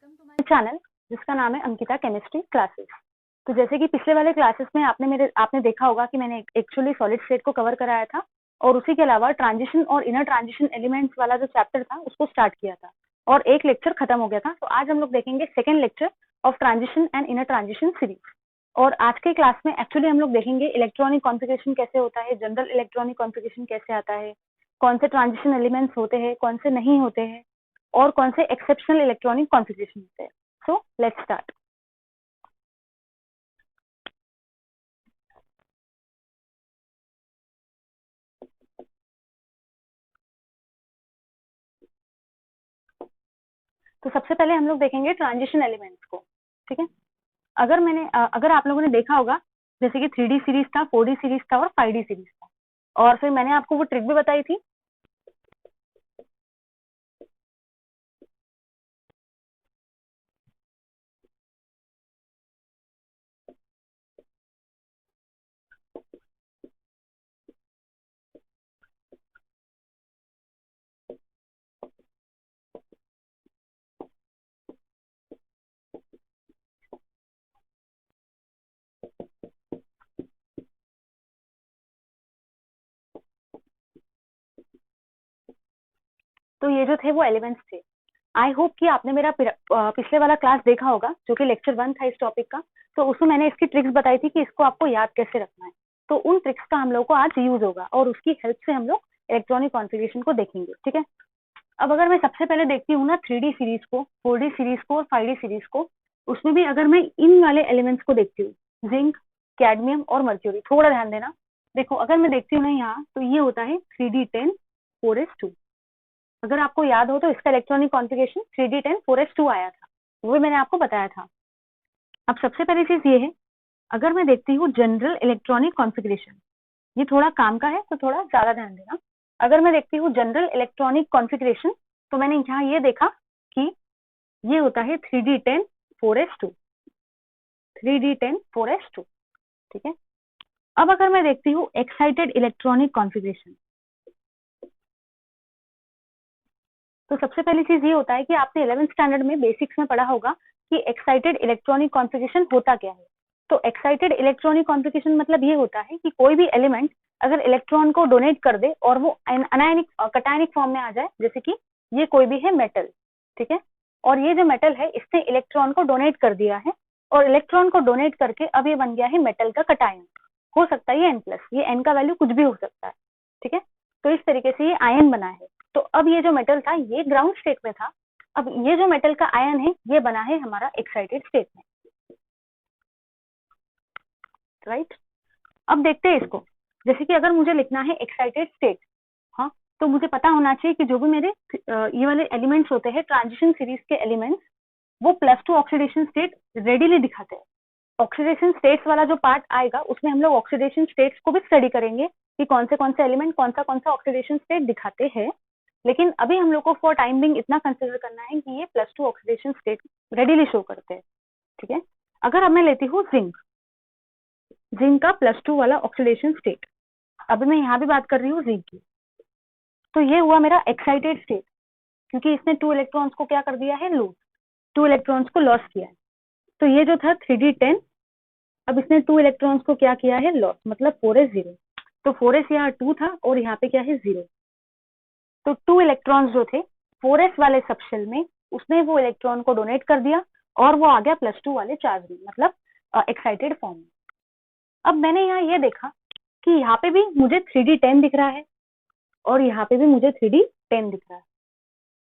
Welcome to my channel जिसका नाम है अंकिता केमिस्ट्री क्लासेस। तो जैसे कि पिछले वाले क्लासेस में आपने देखा होगा कि मैंने एक्चुअली सॉलिड स्टेट को कवर कराया था और उसी के अलावा ट्रांजिशन और इनर ट्रांजिशन एलिमेंट्स वाला जो चैप्टर था उसको स्टार्ट किया था और एक लेक्चर खत्म हो गया था। तो आज हम लोग देखेंगे second lecture of transition and inner transition series. और आज के क्लास में एक्चुअली हम लोग देखेंगे इलेक्ट्रॉनिक कॉन्फ़िगरेशन कैसे होता है, जनरल इलेक्ट्रॉनिक कॉन्फ़िगरेशन कैसे आता है, कौन से ट्रांजिशन एलिमेंट्स होते हैं, कौन से नहीं होते हैं और कौन से एक्सेप्शनल इलेक्ट्रॉनिक कॉन्फ़िगरेशन होते हैं। So let's start. तो सबसे पहले हम लोग देखेंगे ट्रांजिशन एलिमेंट्स को। ठीक है, अगर आप लोगों ने देखा होगा जैसे कि 3D सीरीज था, 4D सीरीज था और 5D सीरीज था, और फिर मैंने आपको वो ट्रिक भी बताई थी। तो ये जो थे वो एलिमेंट्स थे। आई होप कि आपने मेरा पिछले वाला क्लास देखा होगा जो कि लेक्चर 1 था इस टॉपिक का। तो उसमें मैंने इसकी ट्रिक्स बताई थी कि इसको आपको याद कैसे रखना है। तो उन ट्रिक्स का हम लोग को आज यूज होगा और उसकी हेल्प से हम लोग इलेक्ट्रॉनिक कॉन्फ़िगरेशन को देखेंगे। ठीक है, अब अगर मैं सबसे पहले देखती हूँ ना 3D सीरीज को, 4D सीरीज को और 5D सीरीज को, उसमें भी अगर मैं इन वाले एलिमेंट्स को देखती हूँ, जिंक, कैडमियम और मर्क्यूरी, थोड़ा ध्यान देना। देखो अगर मैं देखती हूँ ना यहाँ, तो ये होता है 3D10 4s2। अगर आपको याद हो तो इसका इलेक्ट्रॉनिक कॉन्फ़िगरेशन 3D10 4s2 आया था, वो भी मैंने आपको बताया था। अब सबसे पहली चीज ये है, अगर मैं देखती हूँ जनरल इलेक्ट्रॉनिक कॉन्फ़िगरेशन, ये थोड़ा काम का है तो थोड़ा ज्यादा ध्यान देना। अगर मैं देखती हूँ जनरल इलेक्ट्रॉनिक कॉन्फ़िगरेशन, तो मैंने यहाँ ये देखा कि ये होता है 3D10 4s2, 3D10 4s2। ठीक है, अब अगर मैं देखती हूँ एक्साइटेड इलेक्ट्रॉनिक कॉन्फ़िगरेशन, तो सबसे पहली चीज ये होता है कि आपने 11th स्टैंडर्ड में बेसिक्स में पढ़ा होगा कि एक्साइटेड इलेक्ट्रॉनिक कॉन्फ़िगरेशन होता क्या है। तो एक्साइटेड इलेक्ट्रॉनिक कॉन्फ़िगरेशन मतलब ये होता है कि कोई भी एलिमेंट अगर इलेक्ट्रॉन को डोनेट कर दे और वो अनायनिक कटायनिक फॉर्म में आ जाए, जैसे कि ये कोई भी है मेटल। ठीक है, और ये जो मेटल है इसने इलेक्ट्रॉन को डोनेट कर दिया है और इलेक्ट्रॉन को डोनेट करके अब ये बन गया है मेटल का कटायन। हो सकता है ये N+, ये N का वैल्यू कुछ भी हो सकता है। ठीक है, तो इस तरीके से ये आयन बना है। तो अब ये जो मेटल था ये ग्राउंड स्टेट में था, अब ये जो मेटल का आयन है ये बना है हमारा एक्साइटेड स्टेट में। राइट, अब देखते हैं इसको। जैसे कि अगर मुझे लिखना है एक्साइटेड स्टेट, हाँ, तो मुझे पता होना चाहिए कि जो भी मेरे ये वाले एलिमेंट्स होते हैं ट्रांजिशन सीरीज के एलिमेंट्स, वो +2 ऑक्सीडेशन स्टेट रेडीली दिखाते हैं। ऑक्सीडेशन स्टेट्स वाला जो पार्ट आएगा उसमें हम लोग ऑक्सीडेशन स्टेट्स को भी स्टडी करेंगे कि कौन से एलिमेंट कौन सा ऑक्सीडेशन स्टेट दिखाते हैं। लेकिन अभी हम लोग को फॉर टाइम बिंग इतना कंसिडर करना है कि ये +2 ऑक्सीडेशन स्टेट रेडीली शो करते हैं। ठीक है, अगर अब मैं लेती हूँ जिंक, जिंक का +2 वाला ऑक्सीडेशन स्टेट, अभी मैं यहाँ भी बात कर रही हूँ जिंक की, तो ये हुआ मेरा एक्साइटेड स्टेट क्योंकि इसने 2 इलेक्ट्रॉन्स को क्या कर दिया है, लूज, 2 इलेक्ट्रॉन्स को लॉस किया है। तो ये जो था 3D10, अब इसने 2 इलेक्ट्रॉन्स को क्या किया है, लॉस, मतलब 4s0। तो 4s यहाँ 2 था और यहाँ पे क्या है, 0। तो 2 इलेक्ट्रॉन्स जो थे 4s वाले सबशेल में, उसने वो इलेक्ट्रॉन को डोनेट कर दिया और वो आ गया +2 वाले चार्ज में, मतलब एक्साइटेड फॉर्म में। अब मैंने यहाँ ये देखा कि यहाँ पे भी मुझे 3D10 दिख रहा है और यहाँ पे भी मुझे 3D10 दिख रहा है।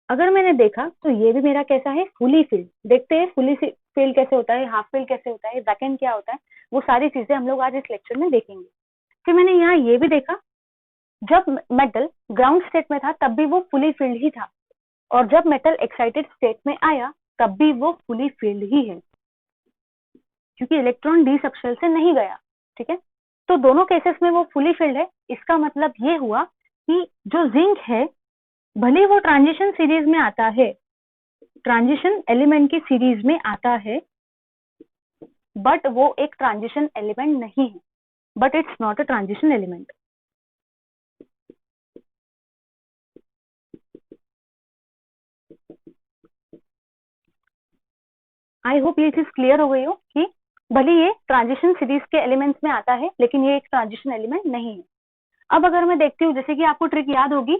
अगर मैंने देखा तो ये भी मेरा कैसा है, फुली फिल्ड। देखते हैं फुली फिल्ड कैसे होता है, हाफ फिल्ड कैसे होता है, वैकेंट क्या होता है, वो सारी चीजें हम लोग आज इस लेक्चर में देखेंगे। फिर मैंने यहाँ ये भी देखा, जब मेटल ग्राउंड स्टेट में था तब भी वो फुली फिल्ड ही था और जब मेटल एक्साइटेड स्टेट में आया तब भी वो फुली फिल्ड ही है क्योंकि इलेक्ट्रॉन डी सबशेल से नहीं गया। ठीक है, तो दोनों केसेस में वो फुली फिल्ड है। इसका मतलब ये हुआ कि जो जिंक है, भले वो ट्रांजिशन सीरीज में आता है, ट्रांजिशन एलिमेंट की सीरीज में आता है, बट वो एक ट्रांजिशन एलिमेंट नहीं है, but it's not a transition element. I hope ये चीज क्लियर हो गई हो कि भले ये ट्रांजिशन सीरीज के एलिमेंट्स में आता है लेकिन ये एक ट्रांजिशन एलिमेंट नहीं है। अब अगर मैं देखती हूँ, जैसे कि आपको ट्रिक याद होगी,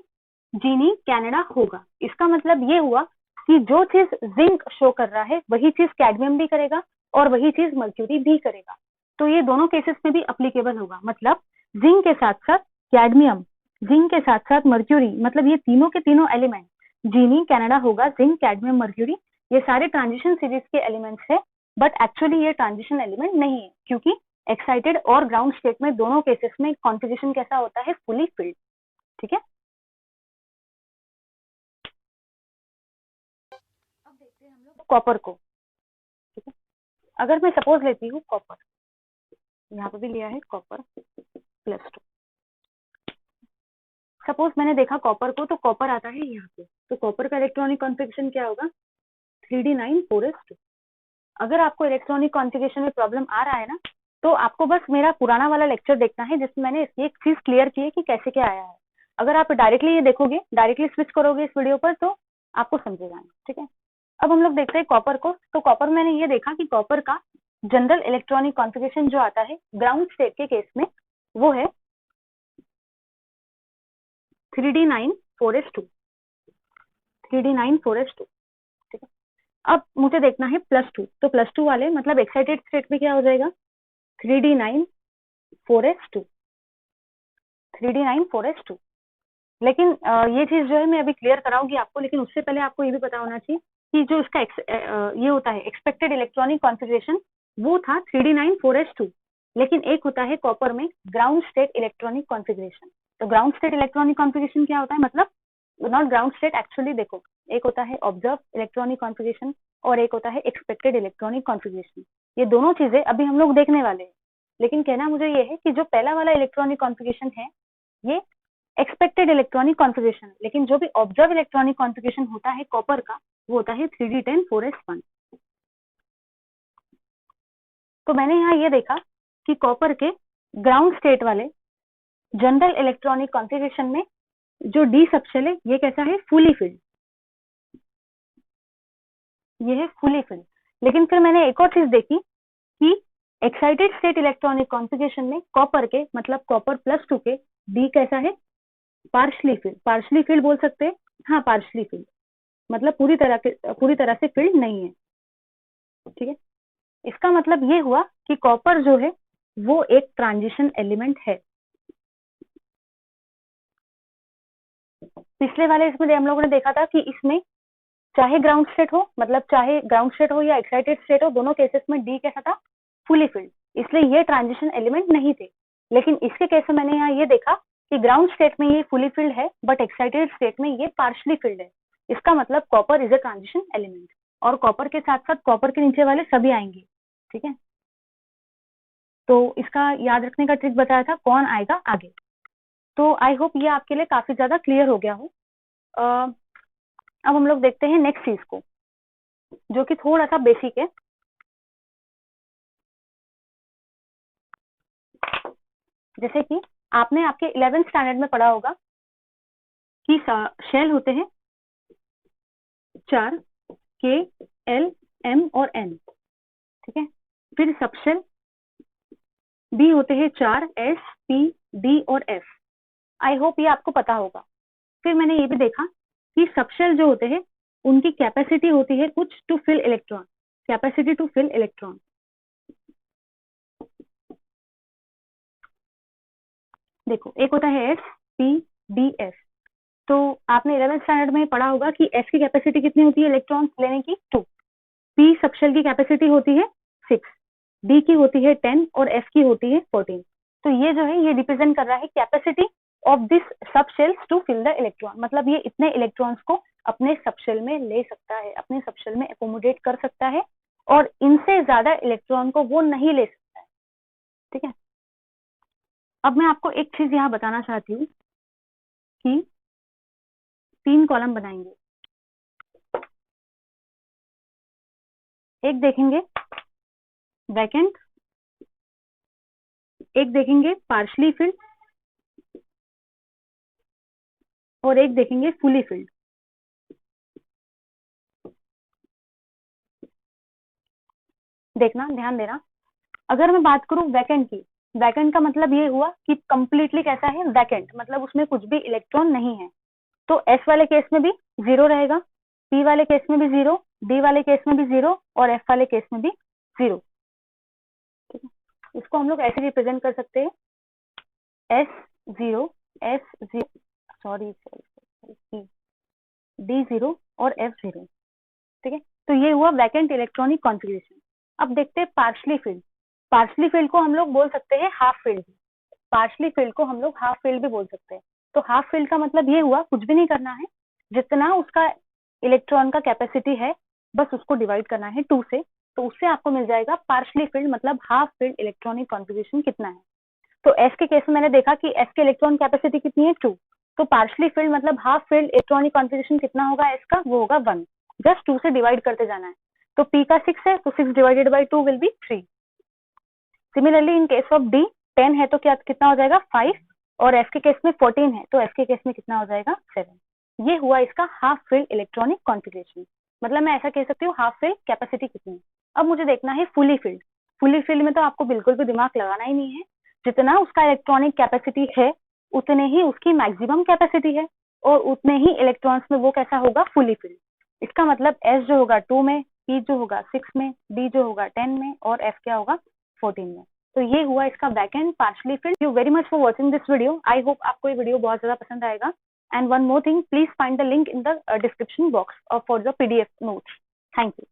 जीनी कनाडा होगा, इसका मतलब ये हुआ कि जो चीज जिंक शो कर रहा है वही चीज कैडमियम भी करेगा और वही चीज मर्क्यूरी भी करेगा। तो ये दोनों केसेस में भी अप्लीकेबल होगा, मतलब जिंक के साथ साथ कैडमियम, जिंक के साथ साथ मर्क्यूरी, मतलब ये तीनों के तीनों एलिमेंट, जीनी कनाडा होगा, जिंक कैडमियम मर्क्यूरी, ये सारे ट्रांजिशन सीरीज के एलिमेंट्स है। बट एक्चुअली ये ट्रांजिशन एलिमेंट नहीं है, क्योंकि एक्साइटेड और ग्राउंड स्टेट में दोनों केसेस में कॉन्फ़िगरेशन कैसा होता है, फुली फिल्ड। ठीक है, अब देखते हैं हम लोग कॉपर को। ठीक है, अगर मैं सपोज लेती हूँ कॉपर, यहाँ पे भी लिया है कॉपर +2, सपोज मैंने देखा कॉपर को, तो कॉपर आता है यहाँ पे, तो कॉपर का इलेक्ट्रॉनिक कॉन्फ़िगरेशन क्या होगा, 3d9 4s2। अगर आपको इलेक्ट्रॉनिक कॉन्फ़िगरेशन में प्रॉब्लम आ रहा है ना, तो आपको बस मेरा पुराना वाला लेक्चर देखना है जिसमें मैंने एक चीज क्लियर की है कि कैसे क्या आया है। अगर आप डायरेक्टली ये देखोगे, डायरेक्टली स्विच करोगे इस वीडियो पर, तो आपको समझेगा नहीं। ठीक है, अब हम लोग देखते हैं कॉपर को। तो कॉपर मैंने ये देखा कि कॉपर का जनरल इलेक्ट्रॉनिक कॉन्फ़िगरेशन जो आता है ग्राउंड स्टेट के केस में, वो है 3d9 4s2, 3d9 4s2। ठीक है, अब मुझे देखना है +2, तो +2 वाले मतलब एक्साइटेड स्टेट में क्या हो जाएगा, 3d9 4s2, 3d9 4s2। लेकिन ये चीज जो है मैं अभी क्लियर कराऊंगी आपको, लेकिन उससे पहले आपको ये भी पता होना चाहिए कि जो इसका ये होता है एक्सपेक्टेड इलेक्ट्रॉनिक कॉन्फ़िगरेशन, वो था 3d9 4s2, लेकिन एक होता है कॉपर में ग्राउंड स्टेट इलेक्ट्रॉनिक कॉन्फ़िगरेशन। तो ग्राउंड स्टेट इलेक्ट्रॉनिक कॉन्फ़िगरेशन क्या होता है, मतलब नॉट ग्राउंड स्टेट एक्चुअली, देखो एक होता है ऑब्जर्व इलेक्ट्रॉनिक कॉन्फ़िगरेशन और एक होता है एक्सपेक्टेड इलेक्ट्रॉनिक कॉन्फ़िगरेशन। ये दोनों चीजें अभी हम लोग देखने वाले हैं, लेकिन कहना मुझे ये है कि जो पहला वाला इलेक्ट्रॉनिक कॉन्फ़िगरेशन है ये एक्सपेक्टेड इलेक्ट्रॉनिक कॉन्फ़िगरेशन, लेकिन जो भी ऑब्जर्व इलेक्ट्रॉनिक कॉन्फ़िगरेशन होता है कॉपर का, वो होता है 3d10 4s1। तो मैंने यहाँ ये देखा कि कॉपर के ग्राउंड स्टेट वाले जनरल इलेक्ट्रॉनिक कॉन्फ़िगरेशन में जो डी सबशेल है ये कैसा है, फुली फिल्ड, ये है फुली फिल्ड। लेकिन फिर मैंने एक और चीज देखी कि एक्साइटेड स्टेट इलेक्ट्रॉनिक कॉन्फ़िगरेशन में कॉपर के, मतलब कॉपर +2 के डी कैसा है, पार्शली फिल्ड, पार्शली फिल्ड बोल सकते हैं, हाँ पार्शली फिल्ड, मतलब पूरी तरह से फिल्ड नहीं है। ठीक है, इसका मतलब ये हुआ कि कॉपर जो है वो एक ट्रांजिशन एलिमेंट है। पिछले वाले इसमें हम लोगों ने देखा था कि इसमें चाहे ग्राउंड स्टेट हो, मतलब चाहे ग्राउंड स्टेट हो या एक्साइटेड स्टेट हो, दोनों केसेस में डी कैसा था, फुली फिल्ड, इसलिए ये ट्रांजिशन एलिमेंट नहीं थे। लेकिन इसके केस में मैंने यहाँ ये देखा कि ग्राउंड स्टेट में ये फुली फिल्ड है बट एक्साइटेड स्टेट में ये पार्शली फिल्ड है। इसका मतलब copper is a transition element, और कॉपर के साथ साथ कॉपर के नीचे वाले सभी आएंगे। ठीक है, तो इसका याद रखने का ट्रिक बताया था, कौन आएगा आगे। तो आई होप ये आपके लिए काफी ज्यादा क्लियर हो गया हो। अब हम लोग देखते हैं नेक्स्ट चीज को, जो कि थोड़ा सा बेसिक है। जैसे कि आपने आपके 11th स्टैंडर्ड में पढ़ा होगा कि शेल होते हैं 4, के, एल, एम और एन। ठीक है, फिर सबशेल बी होते हैं 4, एस, पी, डी और एफ। आई होप ये आपको पता होगा। फिर मैंने ये भी देखा कि सबशेल जो होते हैं उनकी कैपेसिटी होती है कुछ to fill electron, capacity to fill electron. देखो एक होता है एस, पी, डी, एफ। तो आपने 11th स्टैंडर्ड में पढ़ा होगा कि एस की कैपेसिटी कितनी होती है इलेक्ट्रॉन लेने की, 2। पी सबशेल की कैपेसिटी होती है 6, डी की होती है 10 और एफ की होती है 14। तो ये जो है ये रिप्रेजेंट कर रहा है capacity of this subshells to fill the electron, मतलब ये इतने इलेक्ट्रॉन्स को अपने सबशेल में ले सकता है, अपने सबशेल में एकोमोडेट कर सकता है, और इनसे ज्यादा इलेक्ट्रॉन को वो नहीं ले सकता है। ठीक है, अब मैं आपको एक चीज यहाँ बताना चाहती हूँ कि 3 कॉलम बनाएंगे, एक देखेंगे वैकेंट, एक देखेंगे पार्शली फिल्ड और एक देखेंगे फुली फिल्ड। देखना, ध्यान देना। अगर मैं बात करूं वैकेंट की, वैकेंट का मतलब ये हुआ कि कंप्लीटली कैसा है, वैकेंट, मतलब उसमें कुछ भी इलेक्ट्रॉन नहीं है। तो एस वाले केस में भी 0 रहेगा, पी वाले केस में भी 0, डी वाले केस में भी 0 और एफ वाले केस में भी 0। ठीक है, इसको हम लोग ऐसे रिप्रेजेंट कर सकते हैं, S0, S0, सॉरी D0 और F0। ठीक है, तो ये हुआ वैकेंट इलेक्ट्रॉनिक कॉन्फ़िगरेशन। अब देखते हैं पार्शली फील्ड। पार्शली फील्ड को हम लोग बोल सकते हैं हाफ फील्ड, पार्शली फील्ड को हम लोग हाफ फील्ड भी बोल सकते हैं। तो हाफ फील्ड का मतलब ये हुआ कुछ भी नहीं करना है, जितना उसका इलेक्ट्रॉन का कैपेसिटी है बस उसको डिवाइड करना है 2 से, तो उससे आपको मिल जाएगा पार्शली फील्ड, मतलब हाफ फील्ड इलेक्ट्रॉनिक कॉन्फ़िगरेशन कितना है। तो एस के केस में मैंने देखा कि एस के इलेक्ट्रॉन कैपेसिटी कितनी है 2, तो पार्शली फील्ड मतलब हाफ फील्ड इलेक्ट्रॉनिक कॉन्फ़िगरेशन कितना होगा एस का, वो होगा 1। जस्ट 2 से डिवाइड करते जाना है। तो पी का 6 है तो 6 divided by 2 will be 3। Similarly in case of D 10 है तो क्या कितना हो जाएगा 5, और एफ के केस में 14 है तो एफ के केस में कितना हो जाएगा 7। ये हुआ इसका हाफ फील्ड इलेक्ट्रॉनिक कॉन्फ़िगरेशन, मतलब मैं ऐसा कह सकती हूँ हाफ फील्ड कैपेसिटी कितनी है। अब मुझे देखना है फुली फील्ड। फुली फील्ड में तो आपको बिल्कुल भी दिमाग लगाना ही नहीं है, जितना उसका इलेक्ट्रॉनिक कैपेसिटी है उतने ही उसकी मैक्सिमम कैपेसिटी है, और उतने ही इलेक्ट्रॉन्स में वो कैसा होगा फुली फील्ड। इसका मतलब एस जो होगा 2 में, पी जो होगा 6 में, डी जो होगा 10 में और एफ क्या होगा 14 में। तो ये हुआ इसका back and partially field. You very much for watching this video. I hope आपको ये वीडियो बहुत ज्यादा पसंद आएगा। And one more thing, please find the link in the description box for the PDF notes. Thank you.